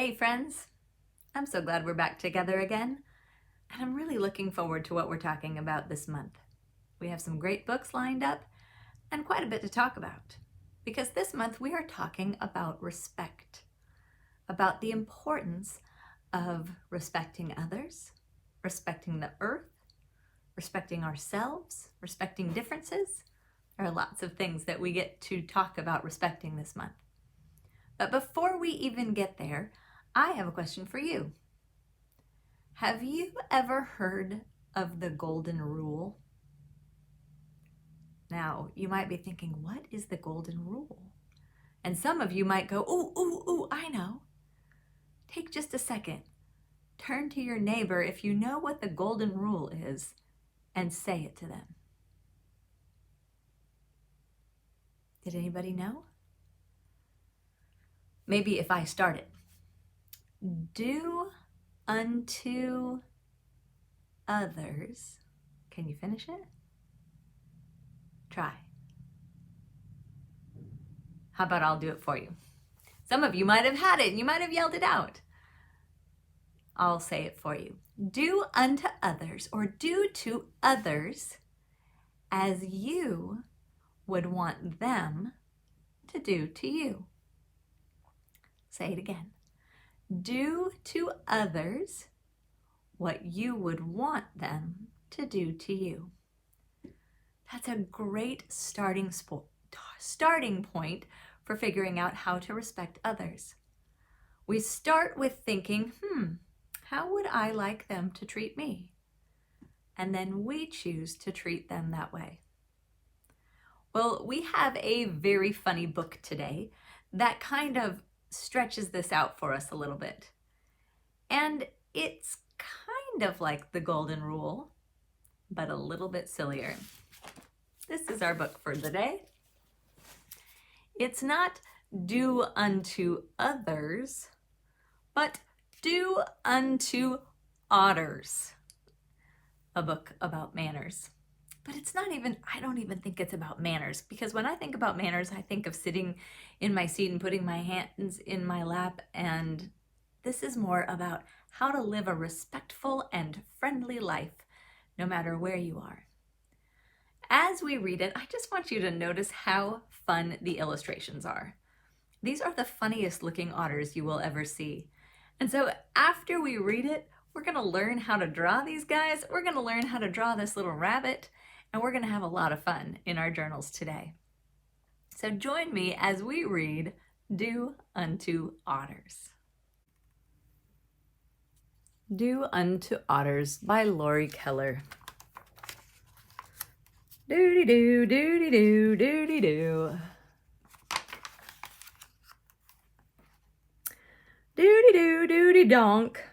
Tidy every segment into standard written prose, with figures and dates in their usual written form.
Hey friends, I'm so glad we're back together again, and I'm really looking forward to what we're talking about this month. We have some great books lined up and quite a bit to talk about, because this month we are talking about respect, about the importance of respecting others, respecting the earth, respecting ourselves, respecting differences. There are lots of things that we get to talk about respecting this month. But before we even get there, I have a question for you. Have you ever heard of the golden rule? Now, you might be thinking, what is the golden rule? And some of you might go, ooh, I know. Take just a second. Turn to your neighbor if you know what the golden rule is and say it to them. Did anybody know? Maybe if I start it. Do unto others. Can you finish it? Try. How about I'll do it for you? Some of you might have had it and you might have yelled it out. I'll say it for you. Do unto others, or do to others as you would want them to do to you. Say it again. Do to others what you would want them to do to you. That's a great starting point for figuring out how to respect others. We start with thinking, how would I like them to treat me? And then we choose to treat them that way. Well, we have a very funny book today that kind of stretches this out for us a little bit. And it's kind of like the golden rule, but a little bit sillier. This is our book for the day. It's not do unto others, but do unto otters, a book about manners. But it's not even, I don't even think it's about manners, because when I think about manners, I think of sitting in my seat and putting my hands in my lap, and this is more about how to live a respectful and friendly life, no matter where you are. As we read it, I just want you to notice how fun the illustrations are. These are the funniest looking otters you will ever see. And so after we read it, we're going to learn how to draw these guys. We're going to learn how to draw this little rabbit, and we're going to have a lot of fun in our journals today. So join me as we read Do Unto Otters. Do Unto Otters by Laurie Keller. Doody-doo, doody-doo, doody-doo. Doody-doo, doody-donk.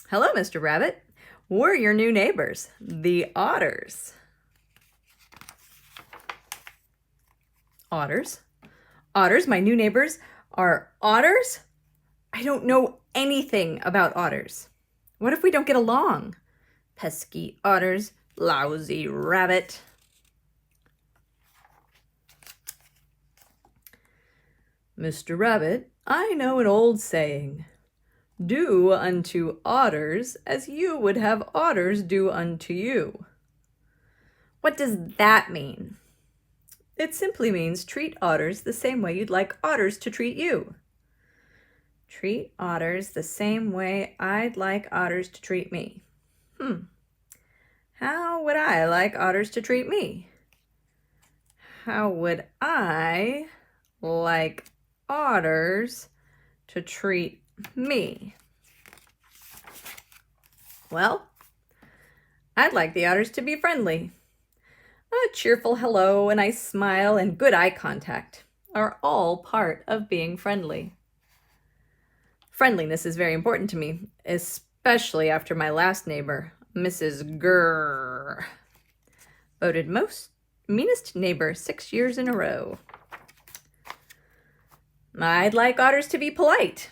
Hello, Mr. Rabbit. We're your new neighbors, the Otters. Otters? Otters, my new neighbors, are otters? I don't know anything about otters. What if we don't get along? Pesky otters, lousy rabbit. Mr. Rabbit, I know an old saying. Do unto otters as you would have otters do unto you. What does that mean? It simply means treat otters the same way you'd like otters to treat you. Treat otters the same way I'd like otters to treat me. How would I like otters to treat me? How would I like otters to treat me? Well, I'd like the otters to be friendly. A cheerful hello, a nice smile, and good eye contact are all part of being friendly. Friendliness is very important to me, especially after my last neighbor, Mrs. Grrr, voted meanest neighbor 6 years in a row. I'd like otters to be polite.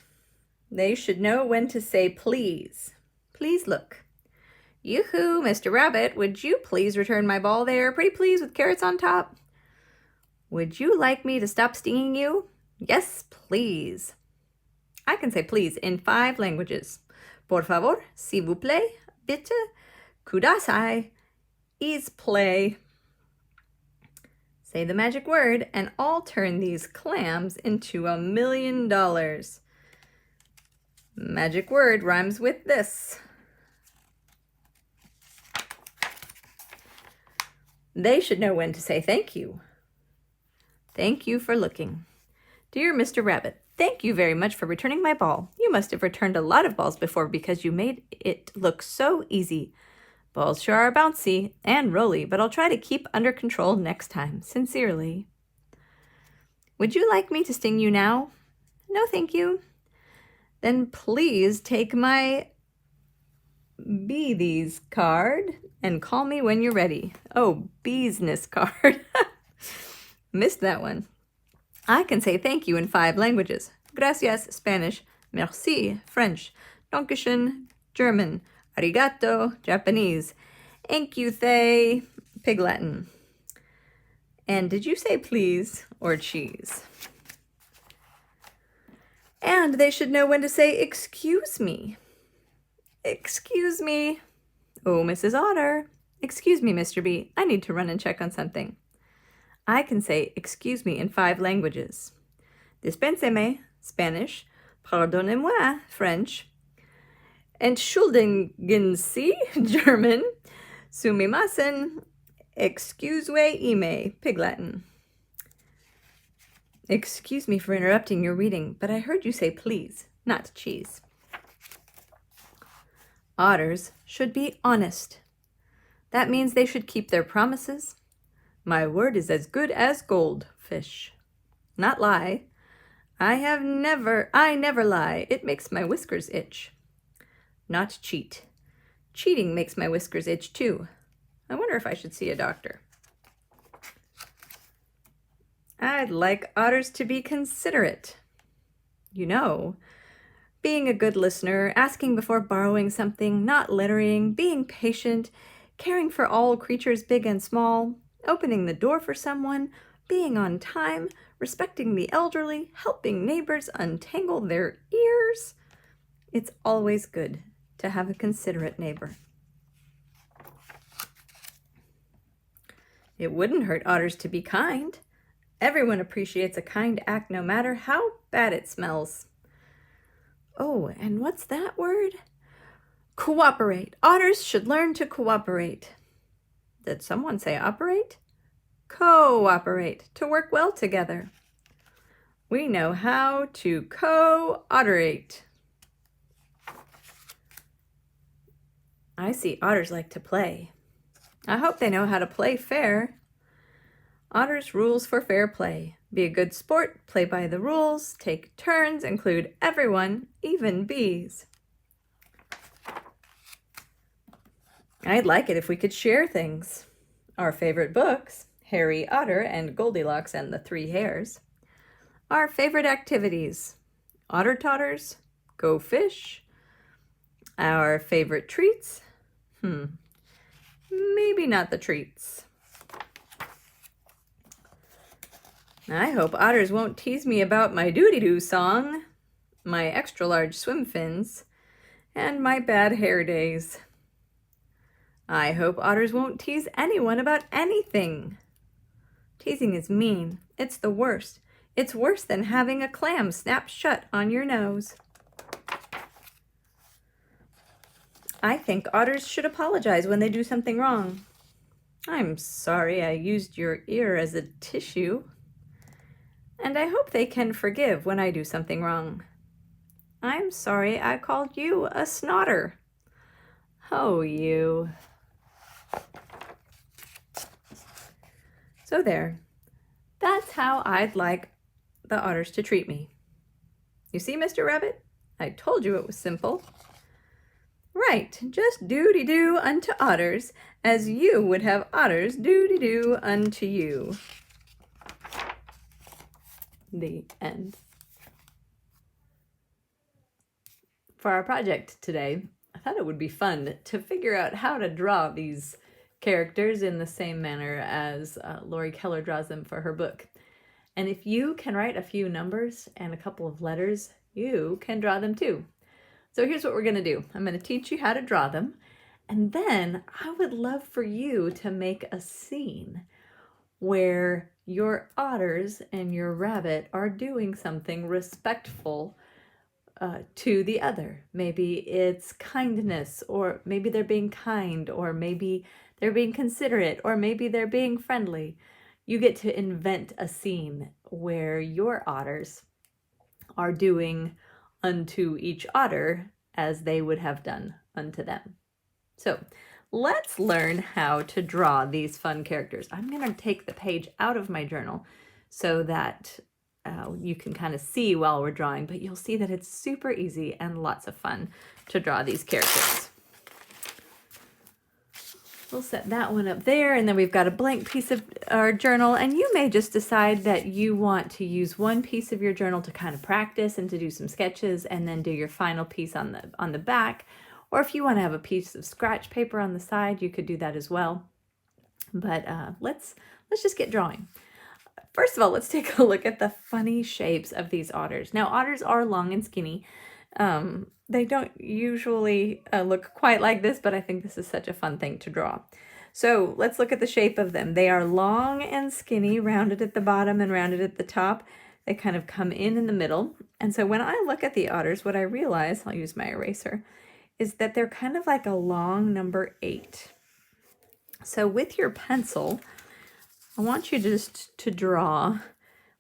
They should know when to say please. Please look. Yoo-hoo, Mr. Rabbit, would you please return my ball there? Pretty please with carrots on top. Would you like me to stop stinging you? Yes, please. I can say please in 5 languages. Por favor, s'il vous plaît, bitte, kudasai, is play. Say the magic word and I'll turn these clams into $1 million. Magic word rhymes with this. They should know when to say thank you. Thank you for looking. Dear Mr. Rabbit, thank you very much for returning my ball. You must have returned a lot of balls before because you made it look so easy. Balls sure are bouncy and rolly, but I'll try to keep under control next time. Sincerely. Would you like me to sting you now? No, thank you. Then please take my Be These card and call me when you're ready. Oh, business card. Missed that one. I can say thank you in 5 languages. Gracias, Spanish. Merci, French. Dankeschön, German. Arigato, Japanese. Thank you, Thay, Pig Latin. And did you say please or cheese? And they should know when to say excuse me. Excuse me. Oh, Mrs. Otter. Excuse me, Mr. B. I need to run and check on something. I can say excuse me in 5 languages. Dispenseme, Spanish. Pardonnez-moi, French. Entschuldigen Sie, German. Sumimasen, excuse-me, Pig Latin. Excuse me for interrupting your reading, but I heard you say please, not cheese. Otters should be honest. That means they should keep their promises. My word is as good as gold, fish. Not lie. I never lie. It makes my whiskers itch. Not cheat. Cheating makes my whiskers itch too. I wonder if I should see a doctor. I'd like otters to be considerate. You know, being a good listener, asking before borrowing something, not littering, being patient, caring for all creatures big and small, opening the door for someone, being on time, respecting the elderly, helping neighbors untangle their ears. It's always good to have a considerate neighbor. It wouldn't hurt otters to be kind. Everyone appreciates a kind act no matter how bad it smells. Oh, and what's that word? Cooperate. Otters should learn to cooperate. Did someone say operate? Cooperate, to work well together. We know how to co-otterate. I see otters like to play. I hope they know how to play fair. Otters' rules for fair play. Be a good sport, play by the rules, take turns, include everyone, even bees. I'd like it if we could share things. Our favorite books, Harry Otter and Goldilocks and the 3 Hares. Our favorite activities, Otter Totters, Go Fish. Our favorite treats, maybe not the treats. I hope otters won't tease me about my doody-doo song, my extra-large swim fins, and my bad hair days. I hope otters won't tease anyone about anything. Teasing is mean. It's the worst. It's worse than having a clam snap shut on your nose. I think otters should apologize when they do something wrong. I'm sorry I used your ear as a tissue. And I hope they can forgive when I do something wrong. I'm sorry I called you a snotter. Oh, you. So there. That's how I'd like the otters to treat me. You see, Mr. Rabbit? I told you it was simple. Right, just do-de-do unto otters as you would have otters do-de-do unto you. The end. For our project today, I thought it would be fun to figure out how to draw these characters in the same manner as Laurie Keller draws them for her book. And if you can write a few numbers and a couple of letters, you can draw them too. So here's what we're going to do. I'm going to teach you how to draw them. And then I would love for you to make a scene where your otters and your rabbit are doing something respectful to the other. Maybe it's kindness, or maybe they're being kind, or maybe they're being considerate, or maybe they're being friendly. You get to invent a scene where your otters are doing unto each otter as they would have done unto them. So let's learn how to draw these fun characters. I'm going to take the page out of my journal so that you can kind of see while we're drawing, but you'll see that it's super easy and lots of fun to draw these characters. We'll set that one up there, and then we've got a blank piece of our journal, and you may just decide that you want to use one piece of your journal to kind of practice and to do some sketches, and then do your final piece on the back. Or if you want to have a piece of scratch paper on the side, you could do that as well. But let's just get drawing. First of all, let's take a look at the funny shapes of these otters. Now, otters are long and skinny. They don't usually look quite like this, but I think this is such a fun thing to draw. So let's look at the shape of them. They are long and skinny, rounded at the bottom and rounded at the top. They kind of come in the middle. And so when I look at the otters, what I realize, I'll use my eraser, is that they're kind of like a long number 8. So with your pencil, I want you just to draw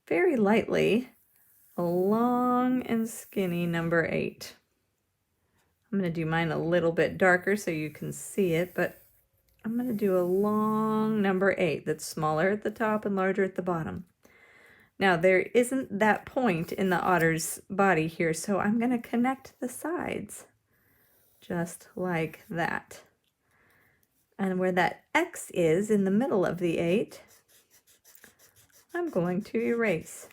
very lightly a long and skinny number 8. I'm going to do mine a little bit darker so you can see it, but I'm going to do a long number 8 that's smaller at the top and larger at the bottom. Now, there isn't that point in the otter's body here, so I'm going to connect the sides just like that. And where that X is in the middle of the 8, I'm going to erase.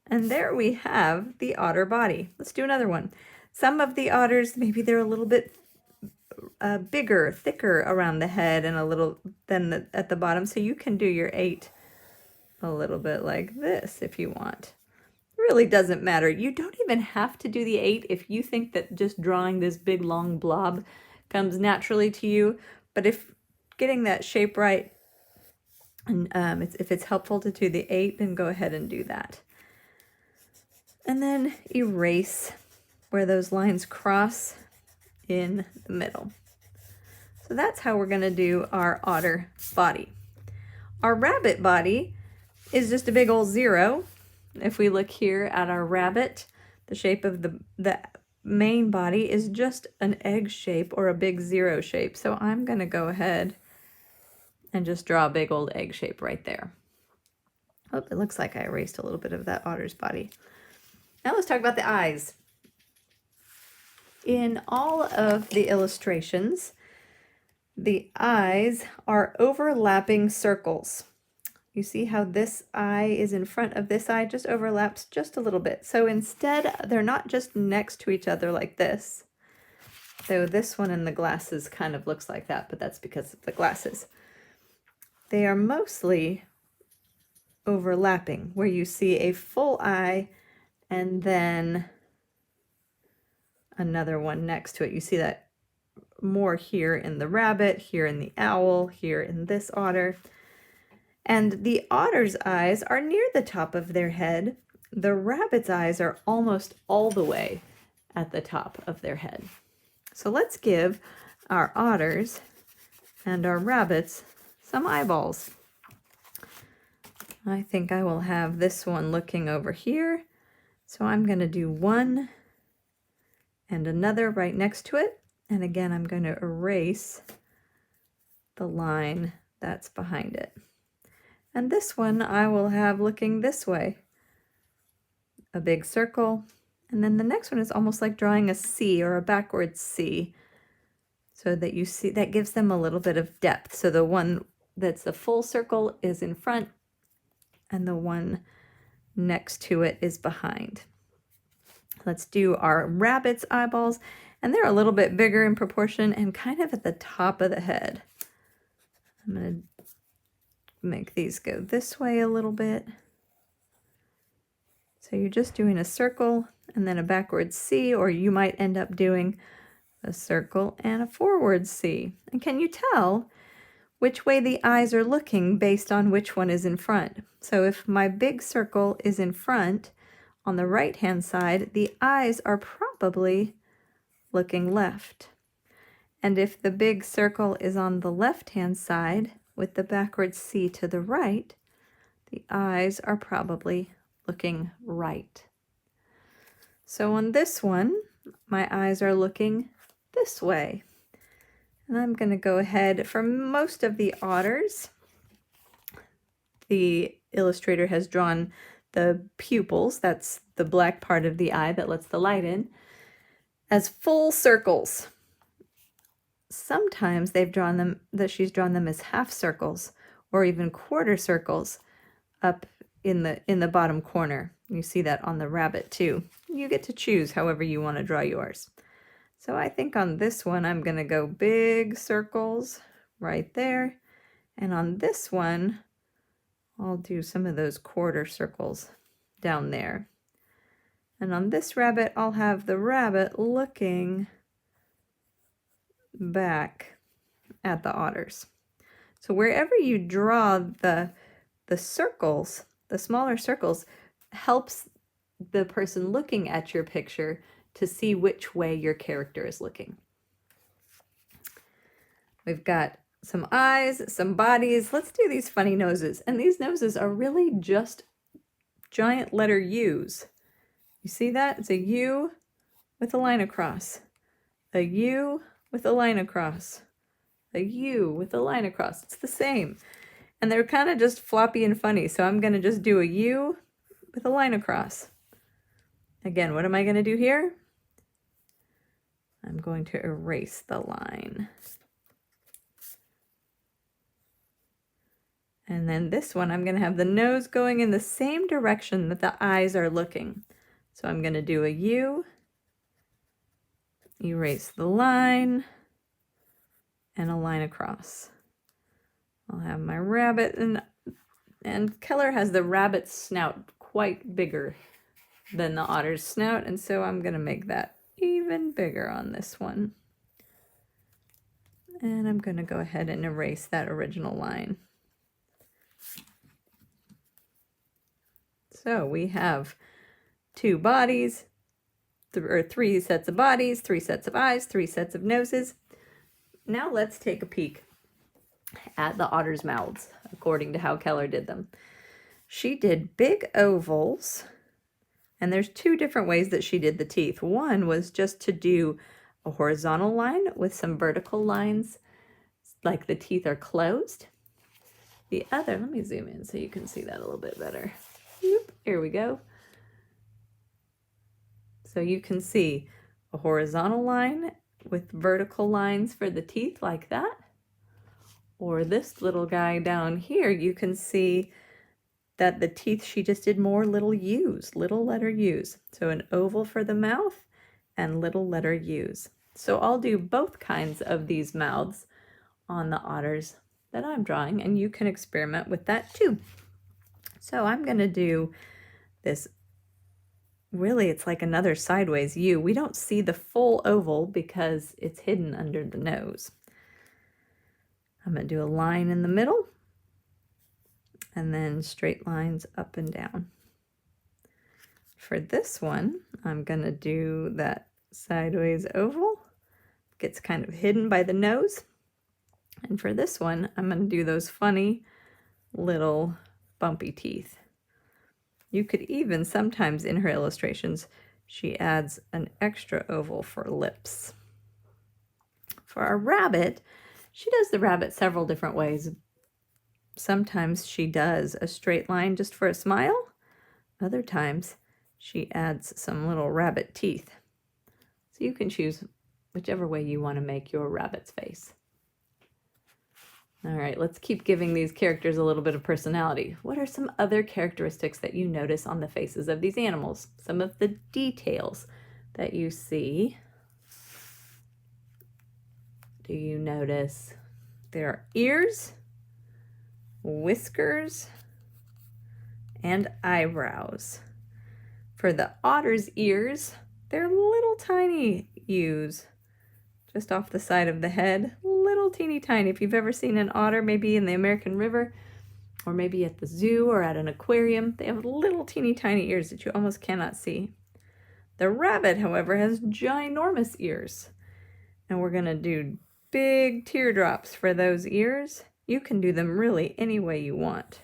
And there we have the otter body. Let's do another one. Some of the otters, maybe they're a little bit bigger, thicker around the head and a little than at the bottom. So you can do your 8 a little bit like this if you want. It really doesn't matter. You don't even have to do the 8 if you think that just drawing this big long blob comes naturally to you. But if getting that shape right, and if it's helpful to do the 8, then go ahead and do that. And then erase where those lines cross in the middle. So that's how we're going to do our otter body. Our rabbit body is just a big old 0. If we look here at our rabbit, the shape of the main body is just an egg shape or a big 0 shape. So I'm going to go ahead and just draw a big old egg shape right there. Oh, it looks like I erased a little bit of that otter's body. Now let's talk about the eyes. In all of the illustrations, the eyes are overlapping circles. You see how this eye is in front of this eye, just overlaps just a little bit. So instead, they're not just next to each other like this. Though this one in the glasses kind of looks like that, but that's because of the glasses. They are mostly overlapping, where you see a full eye and then another one next to it. You see that more here in the rabbit, here in the owl, here in this otter. And the otter's eyes are near the top of their head. The rabbit's eyes are almost all the way at the top of their head. So let's give our otters and our rabbits some eyeballs. I think I will have this one looking over here. So I'm going to do one and another right next to it. And again, I'm going to erase the line that's behind it. And this one I will have looking this way. A big circle. And then the next one is almost like drawing a C or a backwards C. So that you see, that gives them a little bit of depth. So the one that's the full circle is in front and the one next to it is behind. Let's do our rabbit's eyeballs, and they're a little bit bigger in proportion and kind of at the top of the head. I'm going to make these go this way a little bit. So you're just doing a circle and then a backwards C, or you might end up doing a circle and a forward C. And can you tell which way the eyes are looking based on which one is in front? So if my big circle is in front, on the right-hand side, the eyes are probably looking left. And if the big circle is on the left-hand side with the backwards C to the right, the eyes are probably looking right. So on this one, my eyes are looking this way. And I'm going to go ahead, for most of the otters, the illustrator has drawn the pupils, that's the black part of the eye that lets the light in, as full circles. Sometimes she's drawn them as half circles or even quarter circles up in the bottom corner. You see that on the rabbit too. You get to choose however you want to draw yours. So I think on this one I'm going to go big circles right there, and on this one I'll do some of those quarter circles down there. And on this rabbit I'll have the rabbit looking back at the otters. So wherever you draw the circles, the smaller circles, helps the person looking at your picture to see which way your character is looking. We've got some eyes, some bodies. Let's do these funny noses. And these noses are really just giant letter U's. You see that? It's a U with a line across, a U with a line across, a U with a line across. It's the same. And they're kind of just floppy and funny. So I'm going to just do a U with a line across. Again, what am I going to do here? I'm going to erase the line. And then this one, I'm going to have the nose going in the same direction that the eyes are looking. So I'm going to do a U, erase the line, and a line across. I'll have my rabbit, and Keller has the rabbit's snout quite bigger than the otter's snout, and so I'm going to make that even bigger on this one. And I'm going to go ahead and erase that original line. So we have two bodies, or three sets of bodies, three sets of eyes, three sets of noses. Now let's take a peek at the otter's mouths, according to how Keller did them. She did big ovals, and there's two different ways that she did the teeth. One was just to do a horizontal line with some vertical lines, like the teeth are closed. The other, let me zoom in so you can see that a little bit better. Here we go. So you can see a horizontal line with vertical lines for the teeth like that. Or this little guy down here, you can see that the teeth, she just did more little U's, little letter U's. So an oval for the mouth and little letter U's. So I'll do both kinds of these mouths on the otters that I'm drawing, and you can experiment with that too. So I'm going to do this, really it's like another sideways U. We don't see the full oval because it's hidden under the nose. I'm going to do a line in the middle and then straight lines up and down. For this one, I'm going to do that sideways oval. Gets kind of hidden by the nose. And for this one, I'm going to do those funny little bumpy teeth. You could even sometimes in her illustrations, she adds an extra oval for lips. For our rabbit, she does the rabbit several different ways. Sometimes she does a straight line just for a smile. Other times she adds some little rabbit teeth. So you can choose whichever way you want to make your rabbit's face. All right, let's keep giving these characters a little bit of personality. What are some other characteristics that you notice on the faces of these animals? Some of the details that you see. Do you notice their ears whiskers, and eyebrows. For the otter's ears, they're little tiny U's just off the side of the head, little teeny tiny. If you've ever seen an otter, maybe in the American River, or maybe at the zoo or at an aquarium, they have little teeny tiny ears that you almost cannot see. The rabbit, however, has ginormous ears. And we're gonna do big teardrops for those ears. You can do them really any way you want.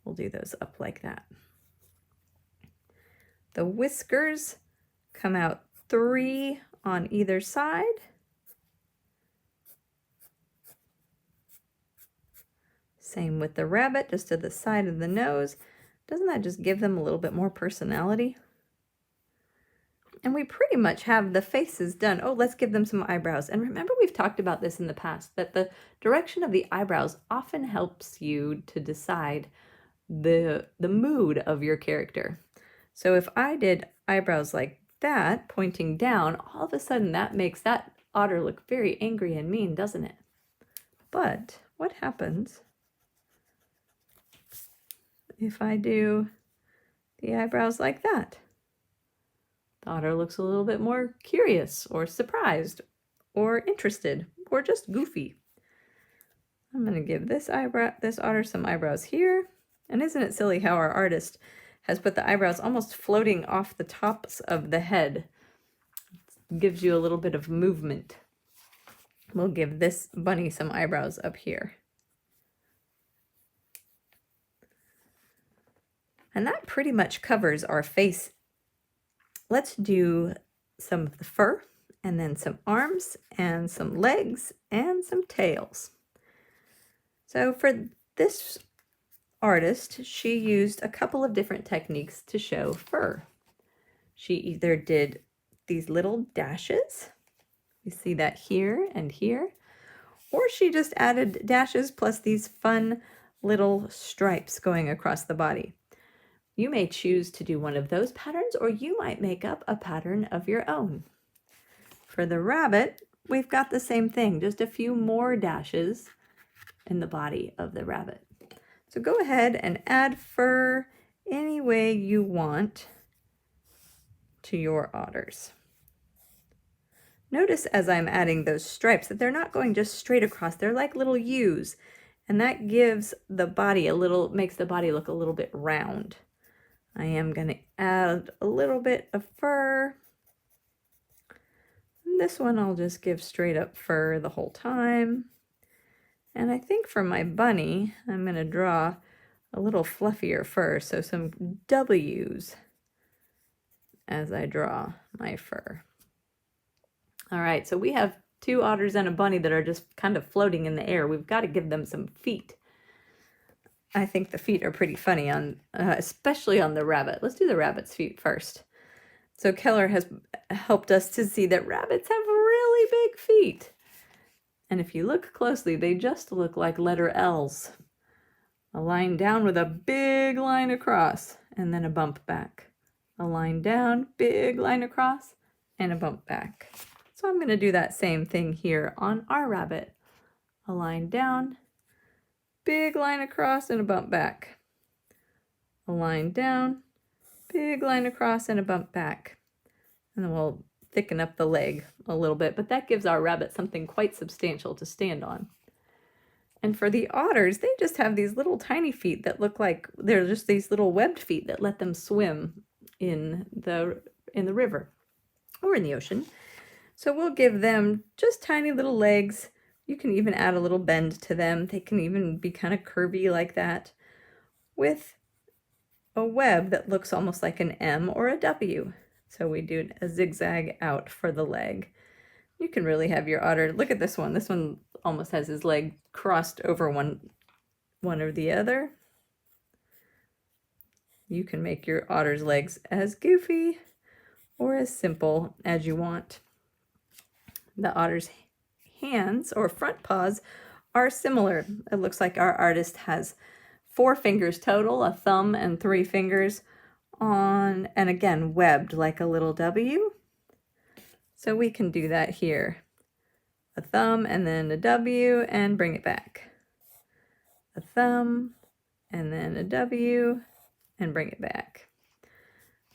We'll do those up like that. The whiskers come out 3 on either side. Same with the rabbit, just to the side of the nose. Doesn't that just give them a little bit more personality? And we pretty much have the faces done. Oh, let's give them some eyebrows. And remember, we've talked about this in the past, that the direction of the eyebrows often helps you to decide the mood of your character. So if I did eyebrows like that, pointing down, all of a sudden that makes that otter look very angry and mean, doesn't it? But what happens if I do the eyebrows like that? The otter looks a little bit more curious or surprised or interested or just goofy. I'm going to give this otter some eyebrows here. And isn't it silly how our artist has put the eyebrows almost floating off the tops of the head? It gives you a little bit of movement. We'll give this bunny some eyebrows up here. And that pretty much covers our face. Let's do some of the fur, and then some arms, and some legs, and some tails. So for this artist, she used a couple of different techniques to show fur. She either did these little dashes, you see that here and here, or she just added dashes plus these fun little stripes going across the body. You may choose to do one of those patterns, or you might make up a pattern of your own. For the rabbit, we've got the same thing, just a few more dashes in the body of the rabbit. So go ahead and add fur any way you want to your otters. Notice as I'm adding those stripes that they're not going just straight across, they're like little U's, and that gives the body makes the body look a little bit round. I am going to add a little bit of fur. And this one I'll just give straight up fur the whole time. And I think for my bunny, I'm going to draw a little fluffier fur, so some W's as I draw my fur. All right, so we have 2 otters and a bunny that are just kind of floating in the air. We've got to give them some feet. I think the feet are pretty funny, especially on the rabbit. Let's do the rabbit's feet first. So Keller has helped us to see that rabbits have really big feet. And if you look closely, they just look like letter L's. A line down with a big line across, and then a bump back. A line down, big line across, and a bump back. So I'm going to do that same thing here on our rabbit. A line down, big line across, and a bump back. A line down, big line across, and a bump back. And then we'll thicken up the leg a little bit, but that gives our rabbit something quite substantial to stand on. And for the otters, they just have these little tiny feet that look like they're just these little webbed feet that let them swim in the river or in the ocean. So we'll give them just tiny little legs. You can even add a little bend to them. They can even be kind of curvy like that, with a web that looks almost like an M or a W. So we do a zigzag out for the leg. You can really have your otter, look at this one. This one almost has his leg crossed over one or the other. You can make your otter's legs as goofy or as simple as you want. The otter's hands or front paws are similar. It looks like our artist has 4 fingers total, a thumb and 3 fingers on, and again, webbed like a little W. So we can do that here. A thumb and then a W and bring it back. a thumb, and then a W, and bring it back.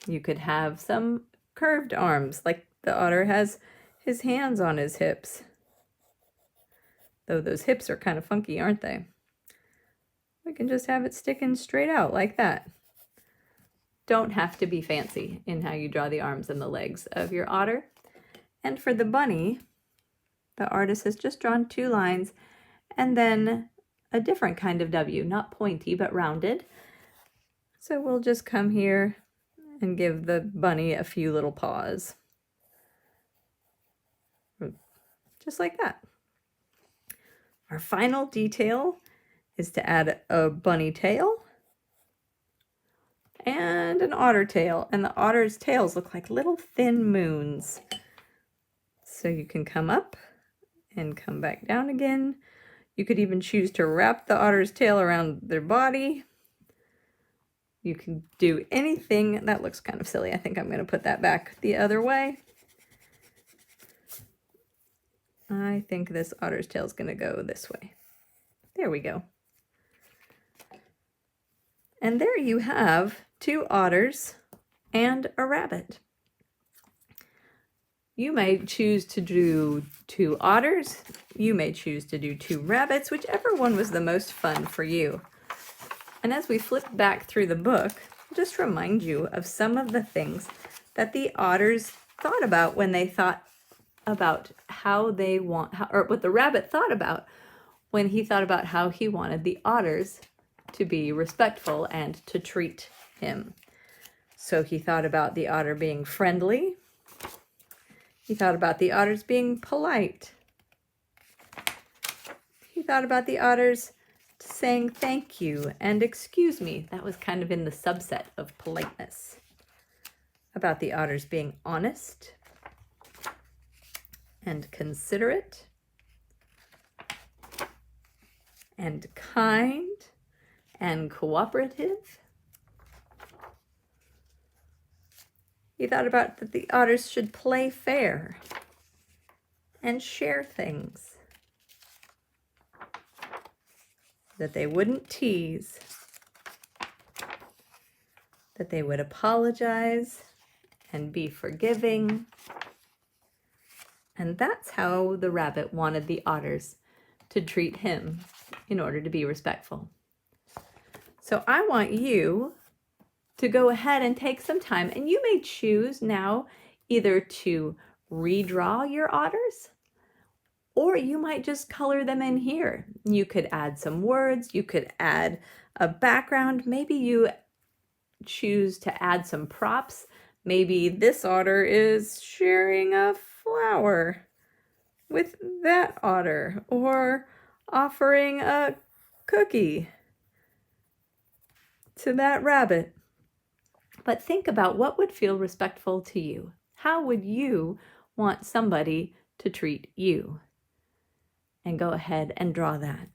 You could have some curved arms, like the otter has his hands on his hips. Though those hips are kind of funky, aren't they? We can just have it sticking straight out like that. Don't have to be fancy in how you draw the arms and the legs of your otter. And for the bunny, the artist has just drawn 2 lines and then a different kind of W, not pointy, but rounded. So we'll just come here and give the bunny a few little paws. Just like that. Our final detail is to add a bunny tail and an otter tail. And the otter's tails look like little thin moons. So you can come up and come back down again. You could even choose to wrap the otter's tail around their body. You can do anything. That looks kind of silly. I think I'm going to put that back the other way. I think this otter's tail is going to go this way. There we go. And there you have 2 otters and a rabbit. You may choose to do 2 otters. You may choose to do 2 rabbits, whichever one was the most fun for you. And as we flip back through the book, just remind you of some of the things that the otters thought about when they thought about or what the rabbit thought about when he thought about how he wanted the otters to be respectful and to treat him. So he thought about the otter being friendly. He thought about the otters being polite. He thought about the otters saying thank you and excuse me. That was kind of in the subset of politeness. About the otters being honest and considerate and kind and cooperative. He thought about that the otters should play fair and share things, that they wouldn't tease, that they would apologize and be forgiving. And that's how the rabbit wanted the otters to treat him in order to be respectful. So I want you to go ahead and take some time, and you may choose now either to redraw your otters, or you might just color them in here. You could add some words, you could add a background, maybe you choose to add some props. Maybe this otter is sharing a flower with that otter, or offering a cookie to that rabbit. But think about what would feel respectful to you. How would you want somebody to treat you? And go ahead and draw that.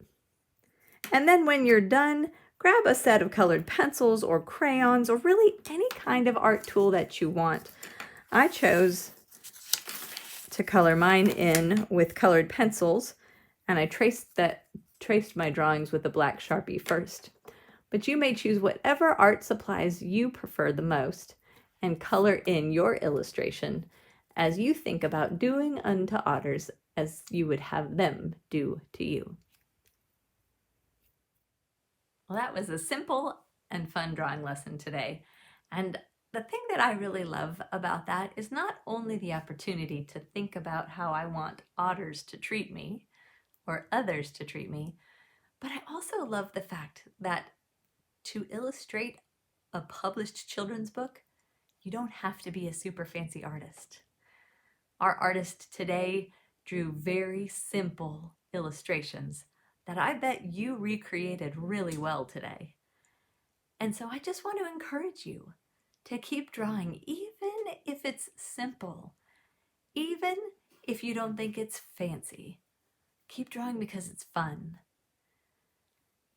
And then when you're done, grab a set of colored pencils or crayons or really any kind of art tool that you want. I chose to color mine in with colored pencils, and I traced my drawings with a black Sharpie first. But you may choose whatever art supplies you prefer the most and color in your illustration as you think about doing unto otters as you would have them do to you. Well, that was a simple and fun drawing lesson today. And the thing that I really love about that is not only the opportunity to think about how I want otters to treat me or others to treat me, but I also love the fact that to illustrate a published children's book, you don't have to be a super fancy artist. Our artist today drew very simple illustrations that I bet you recreated really well today. And so I just want to encourage you to keep drawing, even if it's simple, even if you don't think it's fancy. Keep drawing because it's fun.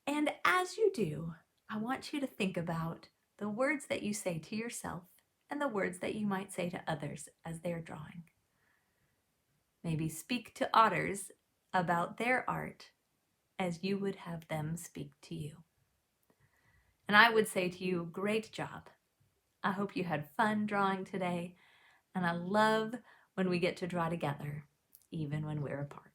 And as you do, I want you to think about the words that you say to yourself and the words that you might say to others as they're drawing. Maybe speak to otters about their art as you would have them speak to you. And I would say to you, great job. I hope you had fun drawing today, and I love when we get to draw together, even when we're apart.